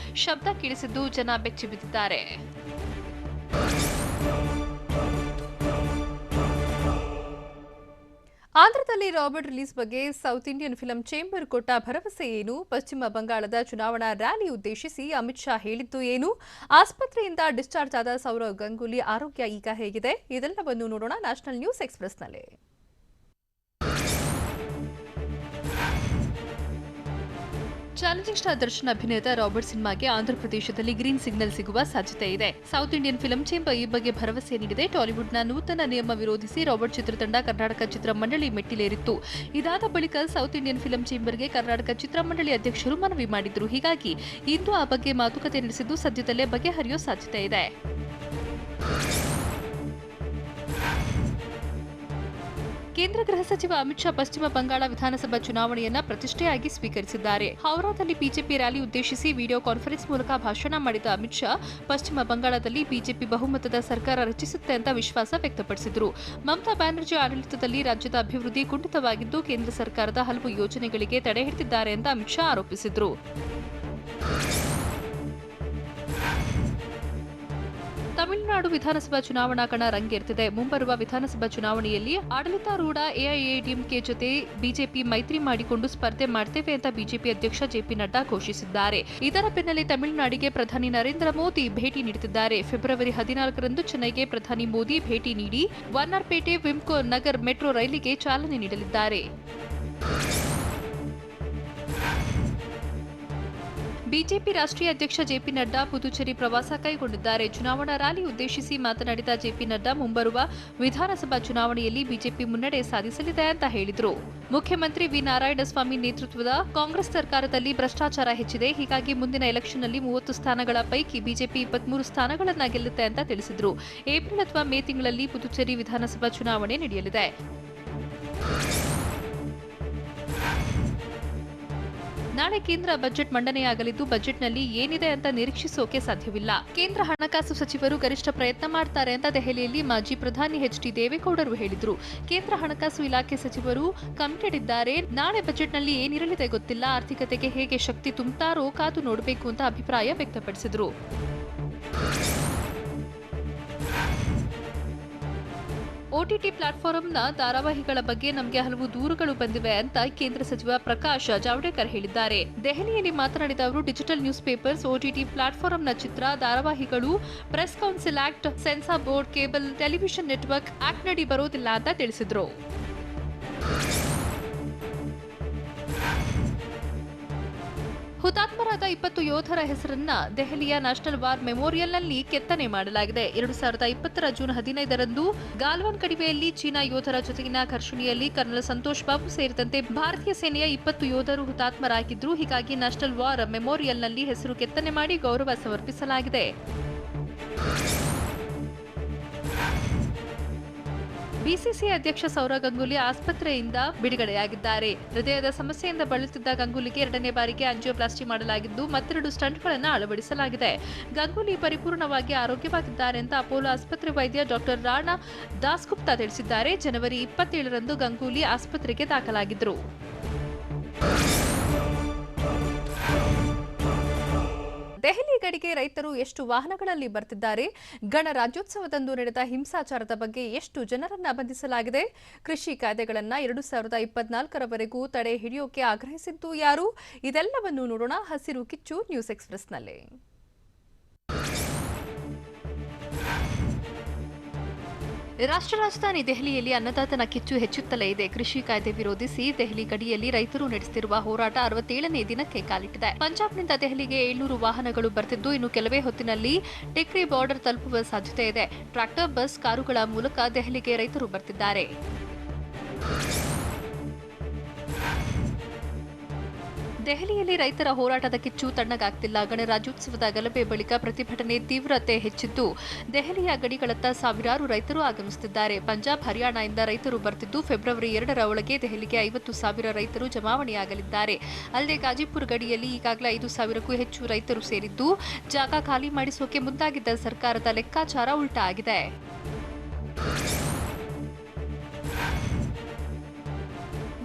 ಶಬ್ದ ಕೇಳಿಸಿದ್ದು ಜನ ಬೆಚ್ಚಿ ಬಿದ್ದಿದ್ದಾರೆ. ಆಂಧ್ರದಲ್ಲಿ ರಾಬರ್ಟ್ ರಿಲೀಸ್ ಬಗ್ಗೆ ಸೌತ್ ಇಂಡಿಯನ್ ಫಿಲ್ಮ್ ಚೇಂಬರ್ ಕೊಟ್ಟ ಭರವಸೆ ಏನು? ಪಶ್ಚಿಮ ಬಂಗಾಳದ ಚುನಾವಣಾ ರ್ಯಾಲಿ ಉದ್ದೇಶಿಸಿ ಅಮಿತ್ ಶಾ ಹೇಳಿದ್ದು ಏನು? ಆಸ್ಪತ್ರೆಯಿಂದ ಡಿಸ್ಚಾರ್ಜ್ ಆದ ಸೌರವ್ ಗಂಗೂಲಿ ಆರೋಗ್ಯ ಈಗ ಹೇಗಿದೆ? ಇದೆಲ್ಲವನ್ನು ನೋಡೋಣ ನ್ಯಾಷನಲ್ ನ್ಯೂಸ್ ಎಕ್ಸ್‌ಪ್ರೆಸ್‌ನಲ್ಲಿ. ಚಾಲೆಂಜಿಂಗ್ ಸ್ಟಾರ್ ದರ್ಶನ್ ಅಭಿನಯದ ರಾಬರ್ಟ್ ಸಿನಿಮಾಗೆ ಆಂಧ್ರಪ್ರದೇಶದಲ್ಲಿ ಗ್ರೀನ್ ಸಿಗ್ನಲ್ ಸಿಗುವ ಸಾಧ್ಯತೆ ಇದೆ. ಸೌತ್ ಇಂಡಿಯನ್ ಫಿಲ್ಮ್ ಚೇಂಬರ್ ಈ ಬಗ್ಗೆ ಭರವಸೆ ನೀಡಿದೆ. ಟಾಲಿವುಡ್ನ ನೂತನ ನಿಯಮ ವಿರೋಧಿಸಿ ರಾಬರ್ಟ್ ಚಿತ್ರತಂಡ ಕರ್ನಾಟಕ ಚಿತ್ರಮಂಡಳಿ ಮೆಟ್ಟಿಲೇರಿತ್ತು. ಇದಾದ ಬಳಿಕ ಸೌತ್ ಇಂಡಿಯನ್ ಫಿಲ್ಮ್ ಚೇಂಬರ್ಗೆ ಕರ್ನಾಟಕ ಚಿತ್ರಮಂಡಳಿ ಅಧ್ಯಕ್ಷರು ಮನವಿ ಮಾಡಿದ್ರು. ಹೀಗಾಗಿ ಇಂದು ಆ ಬಗ್ಗೆ ಮಾತುಕತೆ ನಡೆಸಿದ್ದು ಸದ್ಯದಲ್ಲೇ ಬಗೆಹರಿಯೋ ಸಾಧ್ಯತೆ ಇದೆ. ಕೇಂದ್ರ ಗೃಹ ಸಚಿವ ಅಮಿತ್ ಶಾ ಪಶ್ಚಿಮ ಬಂಗಾಳ ವಿಧಾನಸಭಾ ಚುನಾವಣೆಯನ್ನ ಪ್ರತಿಷ್ಠೆಯಾಗಿ ಸ್ವೀಕರಿಸಿದ್ದಾರೆ. ಹೌರಾದಲ್ಲಿ ಬಿಜೆಪಿ ರ್ಯಾಲಿ ಉದ್ದೇಶಿಸಿ ವಿಡಿಯೋ ಕಾನ್ಫರೆನ್ಸ್ ಮೂಲಕ ಭಾಷಣ ಮಾಡಿದ ಅಮಿತ್ ಶಾ ಪಶ್ಚಿಮ ಬಂಗಾಳದಲ್ಲಿ ಬಿಜೆಪಿ ಬಹುಮತದ ಸರ್ಕಾರ ರಚಿಸುತ್ತೆ ಅಂತ ವಿಶ್ವಾಸ ವ್ಯಕ್ತಪಡಿಸಿದರು. ಮಮತಾ ಬ್ಯಾನರ್ಜಿ ಆಡಳಿತದಲ್ಲಿ ರಾಜ್ಯದ ಅಭಿವೃದ್ಧಿ ಕುಂಠಿತವಾಗಿದ್ದು ಕೇಂದ್ರ ಸರ್ಕಾರದ ಹಲವು ಯೋಜನೆಗಳಿಗೆ ತಡೆ ಹಿಡಿದಿದ್ದಾರೆ ಅಂತ ಅಮಿತ್ ಶಾ ಆರೋಪಿಸಿದರು. ತಮಿಳುನಾಡು ವಿಧಾನಸಭಾ ಚುನಾವಣಾ ಕಣ ರಂಗೇರ್ತಿದೆ. ಮುಂಬರುವ ವಿಧಾನಸಭಾ ಚುನಾವಣೆಯಲ್ಲಿ ಆಡಳಿತಾರೂಢ ಎಐಎಡಿಎಂಕೆ ಜೊತೆ ಬಿಜೆಪಿ ಮೈತ್ರಿ ಮಾಡಿಕೊಂಡು ಸ್ಪರ್ಧೆ ಮಾಡ್ತೇವೆ ಅಂತ ಬಿಜೆಪಿ ಅಧ್ಯಕ್ಷ ಜೆಪಿ ನಡ್ಡಾ ಘೋಷಿಸಿದ್ದಾರೆ. ಇದರ ಬೆನ್ನಲ್ಲೇ ತಮಿಳುನಾಡಿಗೆ ಪ್ರಧಾನಿ ನರೇಂದ್ರ ಮೋದಿ ಭೇಟಿ ನೀಡುತ್ತಿದ್ದಾರೆ. ಫೆಬ್ರವರಿ 14ರಂದು ಚೆನ್ನೈಗೆ ಪ್ರಧಾನಿ ಮೋದಿ ಭೇಟಿ ನೀಡಿ ವನ್ನಾರ್ಪೇಟೆ ವಿಮ್ಕೋ ನಗರ್ ಮೆಟ್ರೋ ರೈಲಿಗೆ ಚಾಲನೆ ನೀಡಲಿದ್ದಾರೆ. ಬಿಜೆಪಿ ರಾಷ್ಟ್ರೀಯ ಅಧ್ಯಕ್ಷ ಜೆಪಿ ನಡ್ಡಾ ಪುದುಚೇರಿ ಪ್ರವಾಸ ಕೈಗೊಂಡಿದ್ದಾರೆ. ಚುನಾವಣಾ ರ್ಯಾಲಿ ಉದ್ದೇಶಿಸಿ ಮಾತನಾಡಿದ ಜೆಪಿ ನಡ್ಡಾ ಮುಂಬರುವ ವಿಧಾನಸಭಾ ಚುನಾವಣೆಯಲ್ಲಿ ಬಿಜೆಪಿ ಮುನ್ನಡೆ ಸಾಧಿಸಲಿದೆ ಅಂತ ಹೇಳಿದರು. ಮುಖ್ಯಮಂತ್ರಿ ವಿ ನಾರಾಯಣಸ್ವಾಮಿ ನೇತೃತ್ವದ ಕಾಂಗ್ರೆಸ್ ಸರ್ಕಾರದಲ್ಲಿ ಭ್ರಷ್ಟಾಚಾರ ಹೆಚ್ಚಿದೆ. ಹೀಗಾಗಿ ಮುಂದಿನ ಎಲೆಕ್ಷನ್ನಲ್ಲಿ 30 ಸ್ಥಾನಗಳ ಪೈಕಿ ಬಿಜೆಪಿ 23 ಸ್ಥಾನಗಳನ್ನು ಗೆಲ್ಲುತ್ತೆ ಅಂತ ತಿಳಿಸಿದರು. ಏಪ್ರಿಲ್ ಅಥವಾ ಮೇ ತಿಂಗಳಲ್ಲಿ ಪುದುಚೇರಿ ವಿಧಾನಸಭಾ ಚುನಾವಣೆ ನಡೆಯಲಿದೆ. ನಾಳೆ ಕೇಂದ್ರ ಬಜೆಟ್ ಮಂಡನೆಯಾಗಲಿದ್ದು ಬಜೆಟ್ನಲ್ಲಿ ಏನಿದೆ ಅಂತ ನಿರೀಕ್ಷಿಸೋಕೆ ಸಾಧ್ಯವಿಲ್ಲ. ಕೇಂದ್ರ ಹಣಕಾಸು ಸಚಿವರು ಗರಿಷ್ಠ ಪ್ರಯತ್ನ ಮಾಡ್ತಾರೆ ಅಂತ ದೆಹಲಿಯಲ್ಲಿ ಮಾಜಿ ಪ್ರಧಾನಿ ಎಚ್.ಡಿ. ದೇವೇಗೌಡರು ಹೇಳಿದ್ರು. ಕೇಂದ್ರ ಹಣಕಾಸು ಇಲಾಖೆ ಸಚಿವರು ಕಮಿಟೆಡ್ ಇದ್ದಾರೆ. ನಾಳೆ ಬಜೆಟ್ನಲ್ಲಿ ಏನಿರಲಿದೆ ಗೊತ್ತಿಲ್ಲ. ಆರ್ಥಿಕತೆಗೆ ಹೇಗೆ ಶಕ್ತಿ ತುಂಬುತ್ತಾರೋ ಕಾದು ನೋಡಬೇಕು ಅಂತ ಅಭಿಪ್ರಾಯ ವ್ಯಕ್ತಪಡಿಸಿದರು. ಓಟಿಟಿ ಪ್ಲಾಟ್ಫಾರ್ಮ್ನ ಧಾರಾವಾಹಿಗಳ ಬಗ್ಗೆ ನಮಗೆ ಹಲವು ದೂರುಗಳು ಬಂದಿವೆ ಅಂತ ಕೇಂದ್ರ ಸಚಿವ ಪ್ರಕಾಶ್ ಜಾವಡೇಕರ್ ಹೇಳಿದ್ದಾರೆ. ದೆಹಲಿಯಲ್ಲಿ ಮಾತನಾಡಿದ ಅವರು ಡಿಜಿಟಲ್ ನ್ಯೂಸ್ ಪೇಪರ್ಸ್, ಓಟಿಟಿ ಪ್ಲಾಟ್ಫಾರ್ಮ್ನ ಚಿತ್ರ, ಧಾರಾವಾಹಿಗಳು press council act, censor board, cable television network ಆಕ್ಟ್ನಡಿ ಬರೋದಿಲ್ಲ ಅಂತ ತಿಳಿಸಿದರು. ಹುತಾತ್ಮರಾದ 20 ಯೋಧರ ಹೆಸರನ್ನ ದೆಹಲಿಯ ನ್ಯಾಷನಲ್ ವಾರ್ ಮೆಮೋರಿಯಲ್ನಲ್ಲಿ ಕೆತ್ತನೆ ಮಾಡಲಾಗಿದೆ. 2020 ಜೂನ್ 15ರಂದು ಗಾಲ್ವಾನ್ ಕಣಿವೆಯಲ್ಲಿ ಚೀನಾ ಯೋಧರ ಜೊತೆಗಿನ ಘರ್ಷಣೆಯಲ್ಲಿ ಕರ್ನಲ್ ಸಂತೋಷ್ ಬಾಬು ಸೇರಿದಂತೆ ಭಾರತೀಯ ಸೇನೆಯ 20 ಯೋಧರು ಹುತಾತ್ಮರಾಗಿದ್ರು. ಹೀಗಾಗಿ ನ್ಯಾಷನಲ್ ವಾರ್ ಮೆಮೋರಿಯಲ್ನಲ್ಲಿ ಹೆಸರು ಕೆತ್ತನೆ ಮಾಡಿ ಗೌರವ ಸಮರ್ಪಿಸಲಾಗಿದೆ. ಬಿಸಿಸಿಐ ಅಧ್ಯಕ್ಷ ಸೌರವ್ ಗಂಗೂಲಿ ಆಸ್ಪತ್ರೆಯಿಂದ ಬಿಡುಗಡೆಯಾಗಿದ್ದಾರೆ. ಹೃದಯದ ಸಮಸ್ಯೆಯಿಂದ ಬಳಲುತ್ತಿದ್ದ ಗಂಗೂಲಿಗೆ 2ನೇ ಬಾರಿಗೆ ಆಂಜಿಯೋಪ್ಲಾಸ್ಟಿ ಮಾಡಲಾಗಿದ್ದು ಮತ್ತೆರಡು ಸ್ಟಂಟ್ಗಳನ್ನು ಅಳವಡಿಸಲಾಗಿದೆ. ಗಂಗೂಲಿ ಪರಿಪೂರ್ಣವಾಗಿ ಆರೋಗ್ಯವಾಗಿದ್ದಾರೆ ಅಂತ ಅಪೋಲೋ ಆಸ್ಪತ್ರೆ ವೈದ್ಯ ಡಾಕ್ಟರ್ ರಾಣಾ ದಾಸ್ಗುಪ್ತಾ ತಿಳಿಸಿದ್ದಾರೆ. ಜನವರಿ 27ರಂದು ಗಂಗೂಲಿ ಆಸ್ಪತ್ರೆಗೆ ದಾಖಲಾಗಿದ್ದರು. ದೆಹಲಿ ಗಡಿಗೆ ರೈತರು ಎಷ್ಟು ವಾಹನಗಳಲ್ಲಿ ಬರ್ತಿದ್ದಾರೆ? ಗಣರಾಜ್ಯೋತ್ಸವದಂದು ನಡೆದ ಹಿಂಸಾಚಾರದ ಬಗ್ಗೆ ಎಷ್ಟು ಜನರನ್ನ ಬಂಧಿಸಲಾಗಿದೆ? ಕೃಷಿ ಕಾಯ್ದೆಗಳನ್ನು 2024ರವರೆಗೂ ತಡೆ ಹಿಡಿಯೋಕೆ ಆಗ್ರಹಿಸಿದ್ದು ಯಾರು? ಇದೆಲ್ಲವನ್ನು ನೋಡೋಣ ಹಸಿರು ಕಿಚ್ಚು ನ್ಯೂಸ್ ಎಕ್ಸ್‌ಪ್ರೆಸ್‌ನಲ್ಲಿ. ರಾಷ್ಟ್ರ ರಾಜಧಾನಿ ದೆಹಲಿಯಲ್ಲಿ ಅನ್ನದಾತನ ಕಿಚ್ಚು ಹೆಚ್ಚುತ್ತಲೇ ಇದೆ. ಕೃಷಿ ಕಾಯ್ದೆ ವಿರೋಧಿಸಿ ದೆಹಲಿ ಗಡಿಯಲ್ಲಿ ರೈತರು ನಡೆಸುತ್ತಿರುವ ಹೋರಾಟ 67ನೇ ದಿನಕ್ಕೆ ಕಾಲಿಟ್ಟಿದೆ. ಪಂಜಾಬ್ನಿಂದ ದೆಹಲಿಗೆ 700 ವಾಹನಗಳು ಬರ್ತಿದ್ದು ಇನ್ನು ಕೆಲವೇ ಹೊತ್ತಿನಲ್ಲಿ ಟಿಕ್ರಿ ಬಾರ್ಡರ್ ತಲುಪುವ ಸಾಧ್ಯತೆ ಇದೆ. ಟ್ರ್ಯಾಕ್ಟರ್, ಬಸ್, ಕಾರುಗಳ ಮೂಲಕ ದೆಹಲಿಗೆ ರೈತರು ಬರ್ತಿದ್ದಾರೆ. ದೆಹಲಿಯಲ್ಲಿ ರೈತರ ಹೋರಾಟದ ಕಿಚ್ಚು ತಣ್ಣಗಾಗ್ತಿಲ್ಲ. ಗಣರಾಜ್ಯೋತ್ಸವದ ಗಲಭೆ ಬಳಿಕ ಪ್ರತಿಭಟನೆ ತೀವ್ರತೆ ಹೆಚ್ಚಿದ್ದು ದೆಹಲಿಯ ಗಡಿಗಳತ್ತ ಸಾವಿರಾರು ರೈತರು ಆಗಮಿಸುತ್ತಿದ್ದಾರೆ. ಪಂಜಾಬ್, ಹರಿಯಾಣದಿಂದ ರೈತರು ಬರ್ತಿದ್ದು ಫೆಬ್ರವರಿ 2ರ ಒಳಗೆ ದೆಹಲಿಗೆ 50,000 ರೈತರು ಜಮಾವಣೆಯಾಗಲಿದ್ದಾರೆ. ಅಲ್ಲದೆ ಗಾಜಿಪುರ ಗಡಿಯಲ್ಲಿ ಈಗಾಗಲೇ 5,000ಕ್ಕೂ ಹೆಚ್ಚು ರೈತರು ಸೇರಿದ್ದು ಜಾಗ ಖಾಲಿ ಮಾಡಿಸೋಕೆ ಮುಂದಾಗಿದ್ದ ಸರ್ಕಾರದ ಲೆಕ್ಕಾಚಾರ ಉಲ್ಟಾ ಆಗಿದೆ.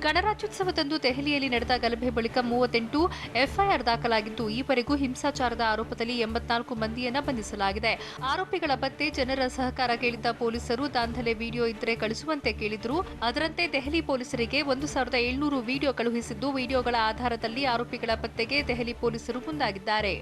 ಗಣರಾಜ್ಯೋತ್ಸವದಂದು ದೆಹಲಿಯಲ್ಲಿ ನಡೆದ ಗಲಭೆ ಬಳಿಕ 38 ಎಫ್ಐಆರ್ ದಾಖಲಾಗಿದ್ದು ಈವರೆಗೂ ಹಿಂಸಾಚಾರದ ಆರೋಪದಲ್ಲಿ 84 ಮಂದಿಯನ್ನ ಬಂಧಿಸಲಾಗಿದೆ. ಆರೋಪಿಗಳ ಪತ್ತೆ, ಜನರ ಸಹಕಾರ ಕೇಳಿದ್ದ ಪೊಲೀಸರು ದಾಂಧಲೆ ವಿಡಿಯೋ ಇದ್ರೆ ಕಳಿಸುವಂತೆ ಕೇಳಿದ್ರು. ಅದರಂತೆ ದೆಹಲಿ ಪೊಲೀಸರಿಗೆ 1700 ವಿಡಿಯೋ ಕಳುಹಿಸಿದ್ದು ವಿಡಿಯೋಗಳ ಆಧಾರದಲ್ಲಿ ಆರೋಪಿಗಳ ಪತ್ತೆಗೆ ದೆಹಲಿ ಪೊಲೀಸರು ಮುಂದಾಗಿದ್ದಾರೆ.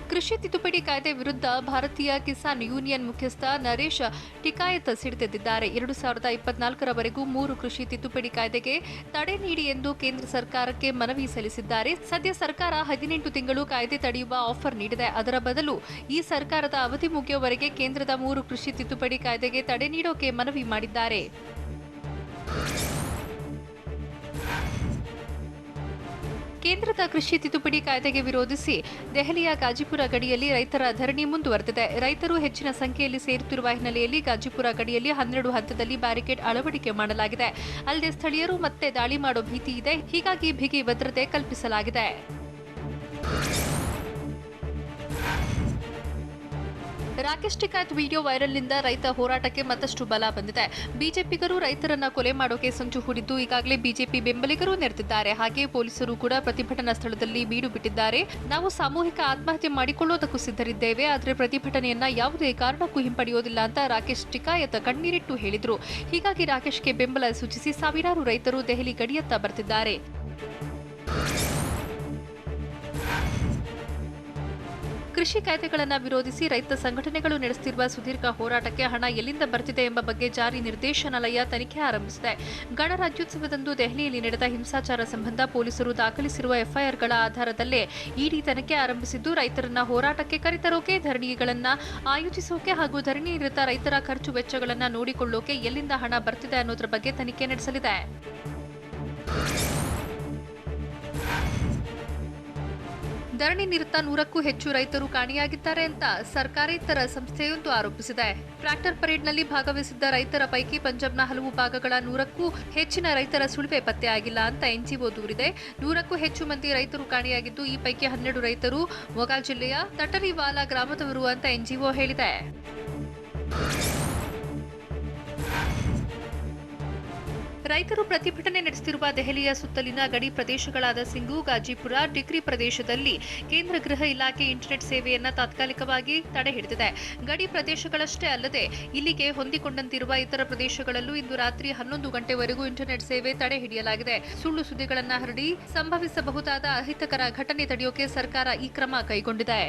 ಕೃಷಿ ತಿದ್ದುಪಡಿ ಕಾಯ್ದೆ ವಿರುದ್ಧ ಭಾರತೀಯ ಕಿಸಾನ್ ಯೂನಿಯನ್ ಮುಖ್ಯಸ್ಥ ನರೇಶ್ ಟಿಕಾಯತ್ ಸಿಡಿದೆದ್ದಿದ್ದಾರೆ. 2024ರವರೆಗೂ 3 ಕೃಷಿ ತಿದ್ದುಪಡಿ ಕಾಯ್ದೆಗೆ ತಡೆ ನೀಡಿ ಎಂದು ಕೇಂದ್ರ ಸರ್ಕಾರಕ್ಕೆ ಮನವಿ ಸಲ್ಲಿಸಿದ್ದಾರೆ. ಸದ್ಯ ಸರ್ಕಾರ 18 ತಿಂಗಳು ಕಾಯ್ದೆ ತಡೆಯುವ ಆಫರ್ ನೀಡಿದೆ. ಅದರ ಬದಲು ಈ ಸರ್ಕಾರದ ಅವಧಿ ಮುಗಿಯುವವರೆಗೆ ಕೇಂದ್ರದ 3 ಕೃಷಿ ತಿದ್ದುಪಡಿ ಕಾಯ್ದೆಗೆ ತಡೆ ನೀಡೋಕೆ ಮನವಿ ಮಾಡಿದ್ದಾರೆ. ಕೇಂದ್ರದ ಕೃಷಿ ತಿದ್ದುಪಡಿ ಕಾಯ್ದೆಗೆ ವಿರೋಧಿಸಿ ದೆಹಲಿಯ ಗಾಜಿಪುರ ಗಡಿಯಲ್ಲಿ ರೈತರ ಧರಣಿ ಮುಂದುವರೆದಿದೆ. ರೈತರು ಹೆಚ್ಚಿನ ಸಂಖ್ಯೆಯಲ್ಲಿ ಸೇರುತ್ತಿರುವ ಹಿನ್ನೆಲೆಯಲ್ಲಿ ಗಾಜಿಪುರ ಗಡಿಯಲ್ಲಿ 12 ಹಂತದಲ್ಲಿ ಬ್ಯಾರಿಕೇಡ್ ಅಳವಡಿಕೆ ಮಾಡಲಾಗಿದೆ. ಅಲ್ಲದೆ ಸ್ಥಳೀಯರು ಮತ್ತೆ ದಾಳಿ ಮಾಡೋ ಭೀತಿ ಇದೆ. ಹೀಗಾಗಿ ಬಿಗಿ ಭದ್ರತೆ ಕಲ್ಪಿಸಲಾಗಿದೆ. ರಾಕೇಶ್ ಟಿಕಾಯತ್ ವಿಡಿಯೋ ವೈರಲ್ನಿಂದ ರೈತ ಹೋರಾಟಕ್ಕೆ ಮತ್ತಷ್ಟು ಬಲ ಬಂದಿದೆ. ಬಿಜೆಪಿಗರು ರೈತರನ್ನ ಕೊಲೆ ಮಾಡೋಕೆ ಸಂಚು ಹೂಡಿದ್ದು ಈಗಾಗಲೇ ಬಿಜೆಪಿ ಬೆಂಬಲಿಗರು ನೆರೆದಿದ್ದಾರೆ. ಹಾಗೆ ಪೊಲೀಸರು ಕೂಡ ಪ್ರತಿಭಟನಾ ಸ್ಥಳದಲ್ಲಿ ಬೀಡು ಬಿಟ್ಟಿದ್ದಾರೆ. ನಾವು ಸಾಮೂಹಿಕ ಆತ್ಮಹತ್ಯೆ ಮಾಡಿಕೊಳ್ಳೋದಕ್ಕೂ ಸಿದ್ಧರಿದ್ದೇವೆ, ಆದರೆ ಪ್ರತಿಭಟನೆಯನ್ನ ಯಾವುದೇ ಕಾರಣಕ್ಕೂ ಹಿಂಪಡೆಯೋದಿಲ್ಲ ಅಂತ ರಾಕೇಶ್ ಟಿಕಾಯತ್ ಕಣ್ಣೀರಿಟ್ಟು ಹೇಳಿದ್ರು. ಹೀಗಾಗಿ ರಾಕೇಶ್ಗೆ ಬೆಂಬಲ ಸೂಚಿಸಿ ಸಾವಿರಾರು ರೈತರು ದೆಹಲಿ ಗಡಿಯತ್ತ ಬರ್ತಿದ್ದಾರೆ. ಕೃಷಿ ಕಾಯ್ದೆಗಳನ್ನು ವಿರೋಧಿಸಿ ರೈತ ಸಂಘಟನೆಗಳು ನಡೆಸುತ್ತಿರುವ ಸುದೀರ್ಘ ಹೋರಾಟಕ್ಕೆ ಹಣ ಎಲ್ಲಿಂದ ಬರ್ತಿದೆ ಎಂಬ ಬಗ್ಗೆ ಜಾರಿ ನಿರ್ದೇಶನಾಲಯ ತನಿಖೆ ಆರಂಭಿಸಿದೆ. ಗಣರಾಜ್ಯೋತ್ಸವದಂದು ದೆಹಲಿಯಲ್ಲಿ ನಡೆದ ಹಿಂಸಾಚಾರ ಸಂಬಂಧ ಪೊಲೀಸರು ದಾಖಲಿಸಿರುವ ಎಫ್ಐಆರ್ಗಳ ಆಧಾರದಲ್ಲೇ ಇಡಿ ತನಿಖೆ ಆರಂಭಿಸಿದ್ದು ರೈತರನ್ನ ಹೋರಾಟಕ್ಕೆ ಕರೆತರೋಕೆ, ಧರಣಿಗಳನ್ನು ಆಯೋಜಿಸೋಕೆ ಹಾಗೂ ಧರಣಿ ನಿರತ ರೈತರ ಖರ್ಚು ವೆಚ್ಚಗಳನ್ನು ನೋಡಿಕೊಳ್ಳೋಕೆ ಎಲ್ಲಿಂದ ಹಣ ಬರ್ತಿದೆ ಅನ್ನೋದರ ಬಗ್ಗೆ ತನಿಖೆ ನಡೆಸಲಿದೆ. ಧರಣಿ ನಿರತ 100ಕ್ಕೂ ಹೆಚ್ಚು ರೈತರು ಕಾಣೆಯಾಗಿದ್ದಾರೆ ಅಂತ ಸರ್ಕಾರೇತರ ಸಂಸ್ಥೆಯೊಂದು ಆರೋಪಿಸಿದೆ. ಟ್ರ್ಯಾಕ್ಟರ್ ಪರೇಡ್ನಲ್ಲಿ ಭಾಗವಹಿಸಿದ್ದ ರೈತರ ಪೈಕಿ ಪಂಜಾಬ್ನ ಹಲವು ಭಾಗಗಳ 100ಕ್ಕೂ ಹೆಚ್ಚಿನ ರೈತರ ಸುಳಿವೆ ಪತ್ತೆಯಾಗಿಲ್ಲ ಅಂತ ಎನ್ಜಿಒ ದೂರಿದೆ. 100ಕ್ಕೂ ಹೆಚ್ಚು ಮಂದಿ ರೈತರು ಕಾಣೆಯಾಗಿದ್ದು ಈ ಪೈಕಿ 12 ರೈತರು ಮೊಗಾ ಜಿಲ್ಲೆಯ ತಟರಿವಾಲಾ ಗ್ರಾಮದವರು ಅಂತ ಎನ್ಜಿಒ ಹೇಳಿದೆ. ರೈತರು ಪ್ರತಿಭಟನೆ ನಡೆಸುತ್ತಿರುವ ದೆಹಲಿಯ ಸುತ್ತಲಿನ ಗಡಿ ಪ್ರದೇಶಗಳಾದ ಸಿಂಗು, ಗಾಜಿಪುರ, ಟಿಕ್ರಿ ಪ್ರದೇಶದಲ್ಲಿ ಕೇಂದ್ರ ಗೃಹ ಇಲಾಖೆ ಇಂಟರ್ನೆಟ್ ಸೇವೆಯನ್ನು ತಾತ್ಕಾಲಿಕವಾಗಿ ತಡೆ ಹಿಡಿದಿದೆ. ಗಡಿ ಪ್ರದೇಶಗಳಷ್ಟೇ ಅಲ್ಲದೆ ಇಲ್ಲಿಗೆ ಹೊಂದಿಕೊಂಡಂತಿರುವ ಇತರ ಪ್ರದೇಶಗಳಲ್ಲೂ ಇಂದು ರಾತ್ರಿ 11 ಗಂಟೆವರೆಗೂ ಇಂಟರ್ನೆಟ್ ಸೇವೆ ತಡೆ ಹಿಡಿಯಲಾಗಿದೆ. ಸುಳ್ಳು ಸುದ್ದಿಗಳನ್ನು ಹರಡಿ ಸಂಭವಿಸಬಹುದಾದ ಅಹಿತಕರ ಘಟನೆ ತಡೆಯೋಕೆ ಸರ್ಕಾರ ಈ ಕ್ರಮ ಕೈಗೊಂಡಿದೆ.